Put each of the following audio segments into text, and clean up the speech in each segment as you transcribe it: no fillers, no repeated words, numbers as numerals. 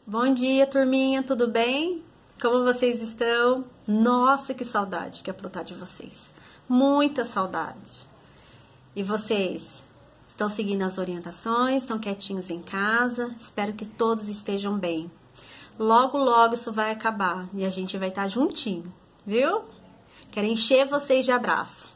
Bom dia, turminha, tudo bem? Como vocês estão? Nossa, que saudade que aprontar de vocês. Muita saudade. E vocês? Estão seguindo as orientações? Estão quietinhos em casa? Espero que todos estejam bem. Logo, logo isso vai acabar e a gente vai estar juntinho, viu? Quero encher vocês de abraço.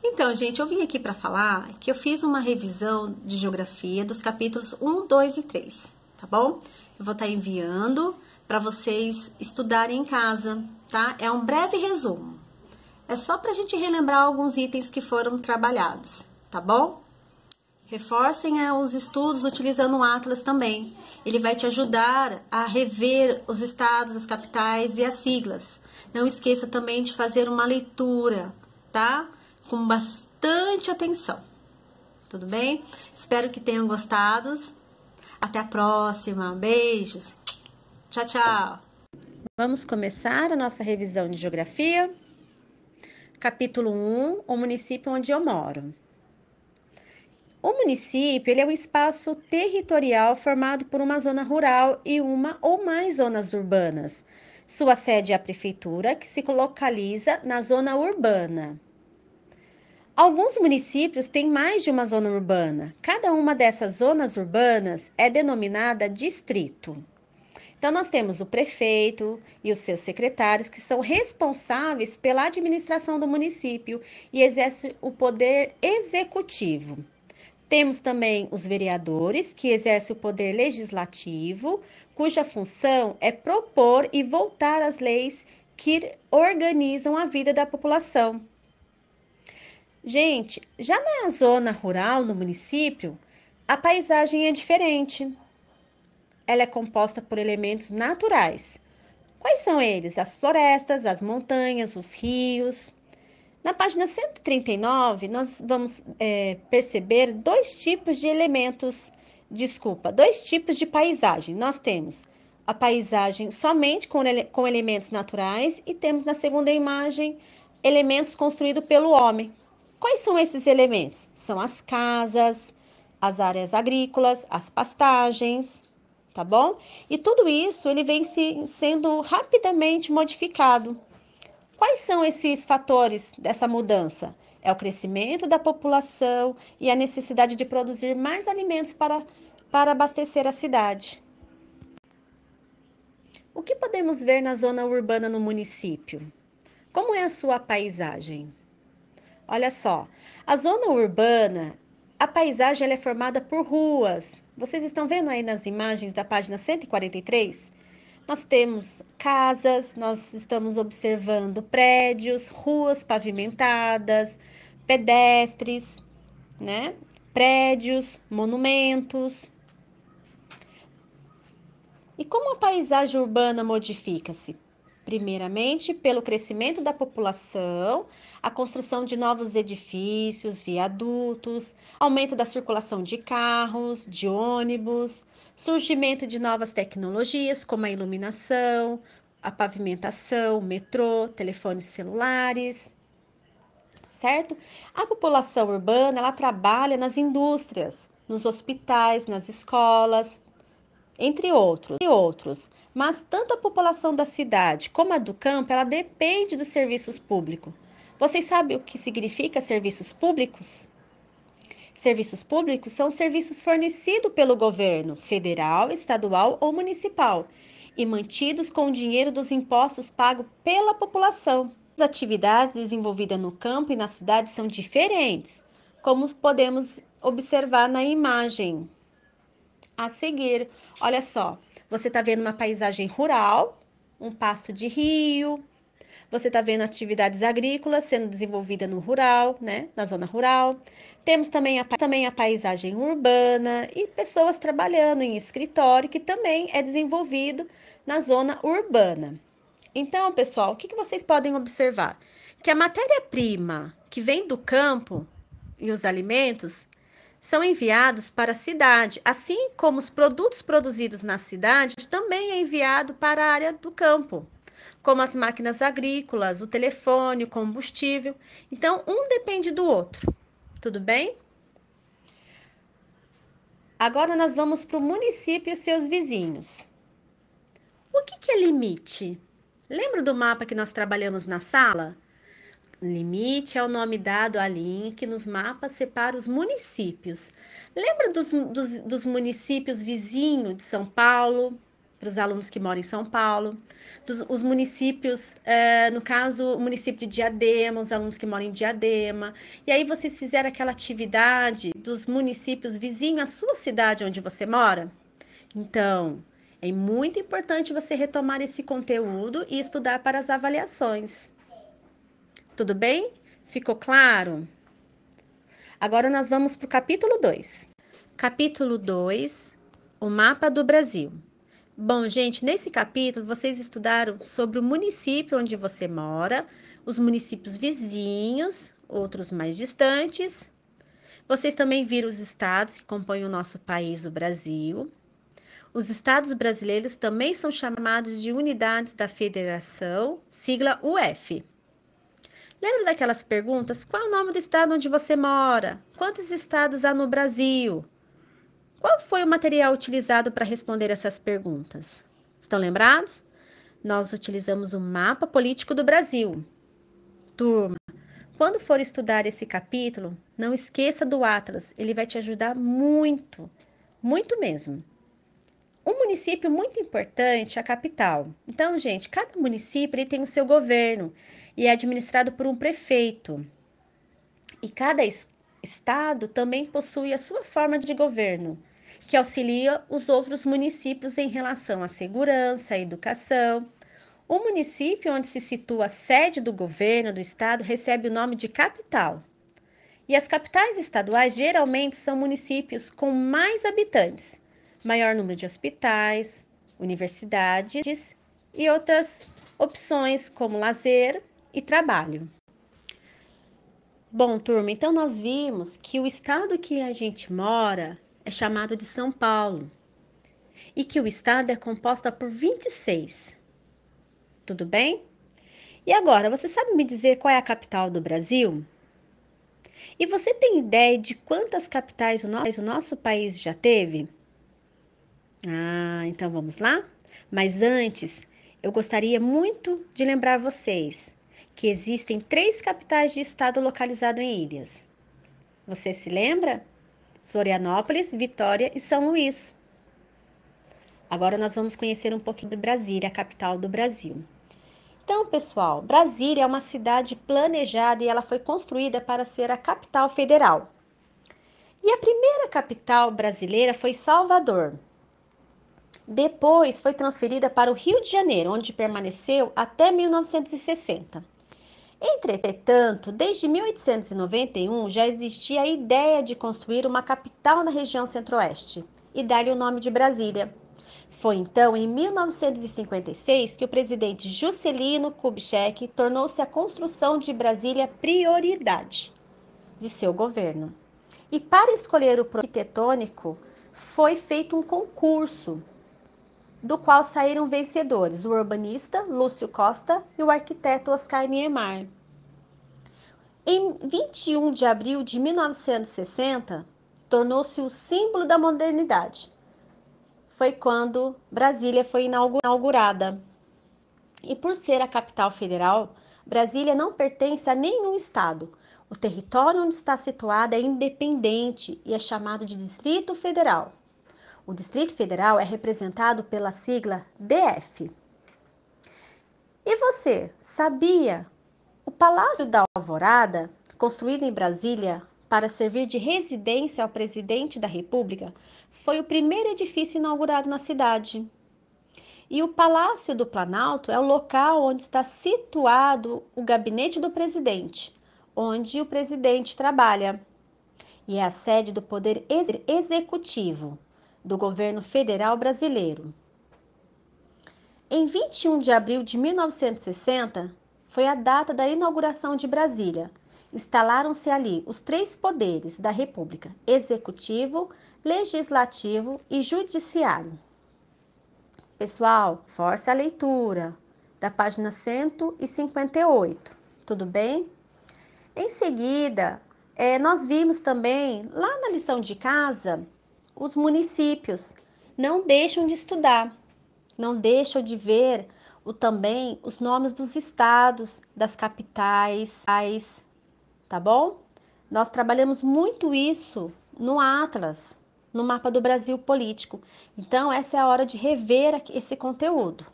Então, gente, eu vim aqui para falar que eu fiz uma revisão de geografia dos capítulos 1, 2 e 3, tá bom? Eu vou estar enviando para vocês estudarem em casa, tá? É um breve resumo. É só para a gente relembrar alguns itens que foram trabalhados, tá bom? Reforcem os estudos utilizando o Atlas também. Ele vai te ajudar a rever os estados, as capitais e as siglas. Não esqueça também de fazer uma leitura, tá? Com bastante atenção. Tudo bem? Espero que tenham gostado. Até a próxima. Beijos. Tchau, tchau. Vamos começar a nossa revisão de geografia. Capítulo 1, o município onde eu moro. O município ele é um espaço territorial formado por uma zona rural e uma ou mais zonas urbanas. Sua sede é a prefeitura, que se localiza na zona urbana. Alguns municípios têm mais de uma zona urbana. Cada uma dessas zonas urbanas é denominada distrito. Então, nós temos o prefeito e os seus secretários, que são responsáveis pela administração do município e exercem o poder executivo. Temos também os vereadores, que exercem o poder legislativo, cuja função é propor e votar as leis que organizam a vida da população. Gente, já na zona rural, no município, a paisagem é diferente. Ela é composta por elementos naturais. Quais são eles? As florestas, as montanhas, os rios. Na página 139, nós vamos perceber dois tipos de paisagem. Nós temos a paisagem somente com elementos naturais e temos na segunda imagem elementos construídos pelo homem. Quais são esses elementos? São as casas, as áreas agrícolas, as pastagens, tá bom? E tudo isso ele vem sendo rapidamente modificado. Quais são esses fatores dessa mudança? É o crescimento da população e a necessidade de produzir mais alimentos para abastecer a cidade. O que podemos ver na zona urbana no município? Como é a sua paisagem? Olha só, a zona urbana, a paisagem ela é formada por ruas. Vocês estão vendo aí nas imagens da página 143? Nós temos casas, nós estamos observando prédios, ruas pavimentadas, pedestres, né? Prédios, monumentos. E como a paisagem urbana modifica-se? Primeiramente, pelo crescimento da população, a construção de novos edifícios, viadutos, aumento da circulação de carros, de ônibus, surgimento de novas tecnologias como a iluminação, a pavimentação, metrô, telefones celulares, certo? A população urbana, ela trabalha nas indústrias, nos hospitais, nas escolas, entre outros. Mas tanto a população da cidade como a do campo, ela depende dos serviços públicos. Vocês sabem o que significa serviços públicos? Serviços públicos são serviços fornecidos pelo governo federal, estadual ou municipal e mantidos com o dinheiro dos impostos pagos pela população. As atividades desenvolvidas no campo e na cidade são diferentes, como podemos observar na imagem a seguir. Olha só, você está vendo uma paisagem rural, um pasto de rio, você está vendo atividades agrícolas sendo desenvolvida no rural, né, na zona rural. Temos também a paisagem urbana e pessoas trabalhando em escritório, que também é desenvolvido na zona urbana. Então, pessoal, o que vocês podem observar? Que a matéria-prima que vem do campo e os alimentos são enviados para a cidade, assim como os produtos produzidos na cidade também é enviado para a área do campo, como as máquinas agrícolas, o telefone, o combustível. Então, um depende do outro. Tudo bem? Agora nós vamos para o município e seus vizinhos. O que é limite? Lembra do mapa que nós trabalhamos na sala? Limite é o nome dado à linha que nos mapas separa os municípios. Lembra dos municípios vizinhos de São Paulo, para os alunos que moram em São Paulo? Os municípios, no caso, o município de Diadema, os alunos que moram em Diadema. E aí vocês fizeram aquela atividade dos municípios vizinhos à sua cidade onde você mora? Então, é muito importante você retomar esse conteúdo e estudar para as avaliações. Tudo bem? Ficou claro? Agora nós vamos para o capítulo 2. Capítulo 2, o mapa do Brasil. Bom, gente, nesse capítulo vocês estudaram sobre o município onde você mora, os municípios vizinhos, outros mais distantes. Vocês também viram os estados que compõem o nosso país, o Brasil. Os estados brasileiros também são chamados de unidades da federação, sigla UF. Lembra daquelas perguntas? Qual é o nome do estado onde você mora? Quantos estados há no Brasil? Qual foi o material utilizado para responder essas perguntas? Estão lembrados? Nós utilizamos o mapa político do Brasil. Turma, quando for estudar esse capítulo, não esqueça do Atlas, ele vai te ajudar muito, muito mesmo. Um município muito importante é a capital. Então, gente, cada município ele tem o seu governo e é administrado por um prefeito. E cada estado também possui a sua forma de governo, que auxilia os outros municípios em relação à segurança, à educação. O município onde se situa a sede do governo do estado recebe o nome de capital. E as capitais estaduais geralmente são municípios com mais habitantes, maior número de hospitais, universidades e outras opções como lazer e trabalho. Bom, turma, então nós vimos que o estado que a gente mora é chamado de São Paulo e que o estado é composto por 26. Tudo bem? E agora, você sabe me dizer qual é a capital do Brasil? E você tem ideia de quantas capitais o nosso país já teve? Ah, então vamos lá? Mas antes, eu gostaria muito de lembrar vocês que existem 3 capitais de estado localizadas em ilhas. Você se lembra? Florianópolis, Vitória e São Luís. Agora nós vamos conhecer um pouquinho de Brasília, a capital do Brasil. Então, pessoal, Brasília é uma cidade planejada e ela foi construída para ser a capital federal. E a primeira capital brasileira foi Salvador. Depois foi transferida para o Rio de Janeiro, onde permaneceu até 1960. Entretanto, desde 1891 já existia a ideia de construir uma capital na região centro-oeste e dar-lhe o nome de Brasília. Foi então em 1956 que o presidente Juscelino Kubitschek tornou-se a construção de Brasília prioridade de seu governo. E para escolher o projeto arquitetônico foi feito um concurso, do qual saíram vencedores o urbanista Lúcio Costa e o arquiteto Oscar Niemeyer. Em 21 de abril de 1960, tornou-se o símbolo da modernidade. Foi quando Brasília foi inaugurada. E por ser a capital federal, Brasília não pertence a nenhum estado. O território onde está situada é independente e é chamado de Distrito Federal. O Distrito Federal é representado pela sigla DF. E você, sabia? O Palácio da Alvorada, construído em Brasília para servir de residência ao presidente da República, foi o primeiro edifício inaugurado na cidade. E o Palácio do Planalto é o local onde está situado o gabinete do presidente, onde o presidente trabalha. E é a sede do Poder Executivo do governo federal brasileiro. Em 21 de abril de 1960, foi a data da inauguração de Brasília. Instalaram-se ali os 3 poderes da República: Executivo, Legislativo e Judiciário. Pessoal, force a leitura da página 158, tudo bem? Em seguida, nós vimos também, lá na lição de casa, os municípios. Não deixam de estudar, não deixam de ver também os nomes dos estados, das capitais, tá bom? Nós trabalhamos muito isso no Atlas, no mapa do Brasil político. Então, essa é a hora de rever esse conteúdo.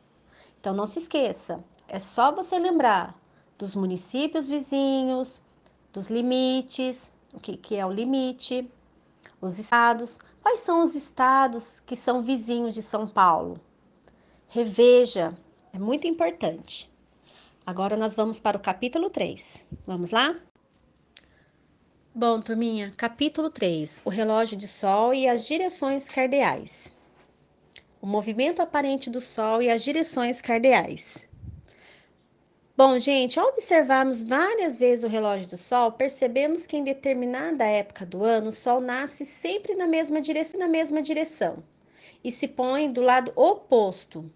Então, não se esqueça, é só você lembrar dos municípios vizinhos, dos limites, o que é o limite, os estados. Quais são os estados que são vizinhos de São Paulo? Reveja, é muito importante. Agora nós vamos para o capítulo 3. Vamos lá? Bom, turminha, capítulo 3, o relógio de Sol e as direções cardeais. O movimento aparente do Sol e as direções cardeais. Bom, gente, ao observarmos várias vezes o relógio do Sol, percebemos que em determinada época do ano, o Sol nasce sempre na mesma direção e se põe do lado oposto.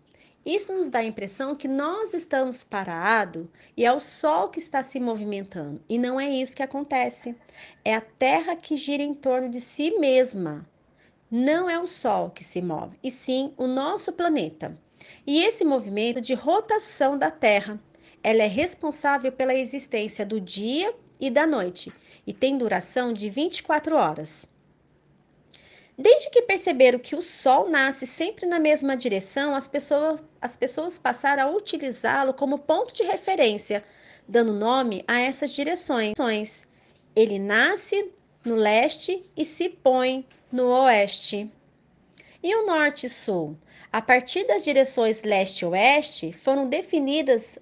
Isso nos dá a impressão que nós estamos parados e é o Sol que está se movimentando. E não é isso que acontece. É a Terra que gira em torno de si mesma. Não é o Sol que se move, e sim o nosso planeta. E esse movimento de rotação da Terra, ela é responsável pela existência do dia e da noite e tem duração de 24 horas. Desde que perceberam que o Sol nasce sempre na mesma direção, as pessoas passaram a utilizá-lo como ponto de referência, dando nome a essas direções. Ele nasce no leste e se põe no oeste. E o norte e sul? A partir das direções leste e oeste, foram definidas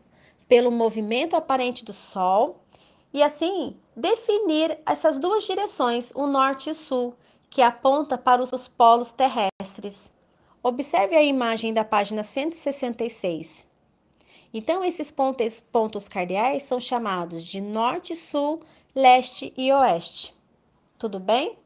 pelo movimento aparente do Sol e assim definir essas duas direções, o norte e o sul, que aponta para os polos terrestres. Observe a imagem da página 166. Então, esses pontos cardeais são chamados de norte, sul, leste e oeste. Tudo bem?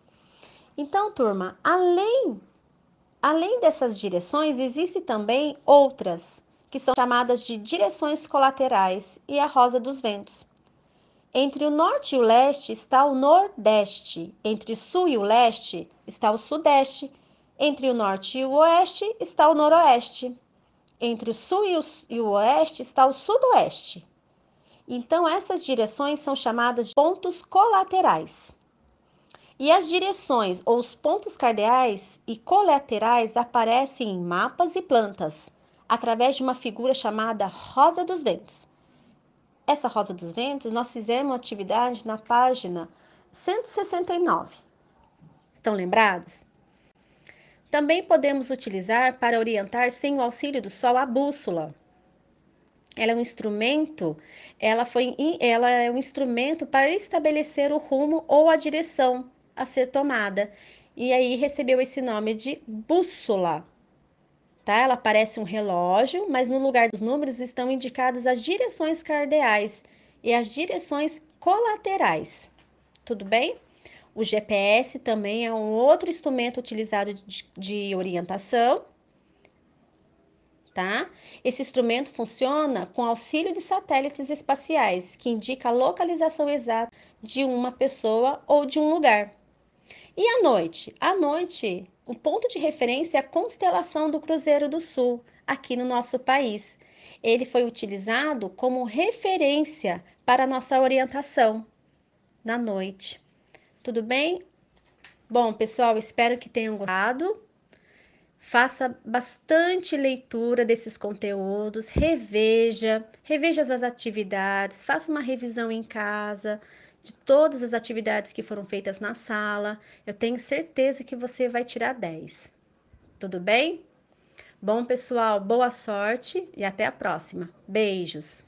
Então, turma, além dessas direções, existem também outras, que são chamadas de direções colaterais e a rosa dos ventos. Entre o norte e o leste está o nordeste, entre o sul e o leste está o sudeste, entre o norte e o oeste está o noroeste, entre o sul e o oeste está o sudoeste. Então, essas direções são chamadas de pontos colaterais. E as direções ou os pontos cardeais e colaterais aparecem em mapas e plantas, através de uma figura chamada Rosa dos Ventos. Essa Rosa dos Ventos, nós fizemos atividade na página 169. Estão lembrados? Também podemos utilizar para orientar sem o auxílio do Sol a bússola. Ela é um instrumento, ela é um instrumento para estabelecer o rumo ou a direção a ser tomada. E aí recebeu esse nome de bússola. Tá? Ela parece um relógio, mas no lugar dos números estão indicadas as direções cardeais e as direções colaterais. Tudo bem? O GPS também é um outro instrumento utilizado de orientação, tá? Esse instrumento funciona com auxílio de satélites espaciais, que indica a localização exata de uma pessoa ou de um lugar. E à noite? À noite, o ponto de referência é a constelação do Cruzeiro do Sul, aqui no nosso país. Ele foi utilizado como referência para a nossa orientação na noite. Tudo bem? Bom, pessoal, espero que tenham gostado. Faça bastante leitura desses conteúdos, reveja as atividades, faça uma revisão em casa de todas as atividades que foram feitas na sala. Eu tenho certeza que você vai tirar 10. Tudo bem? Bom, pessoal, boa sorte e até a próxima. Beijos!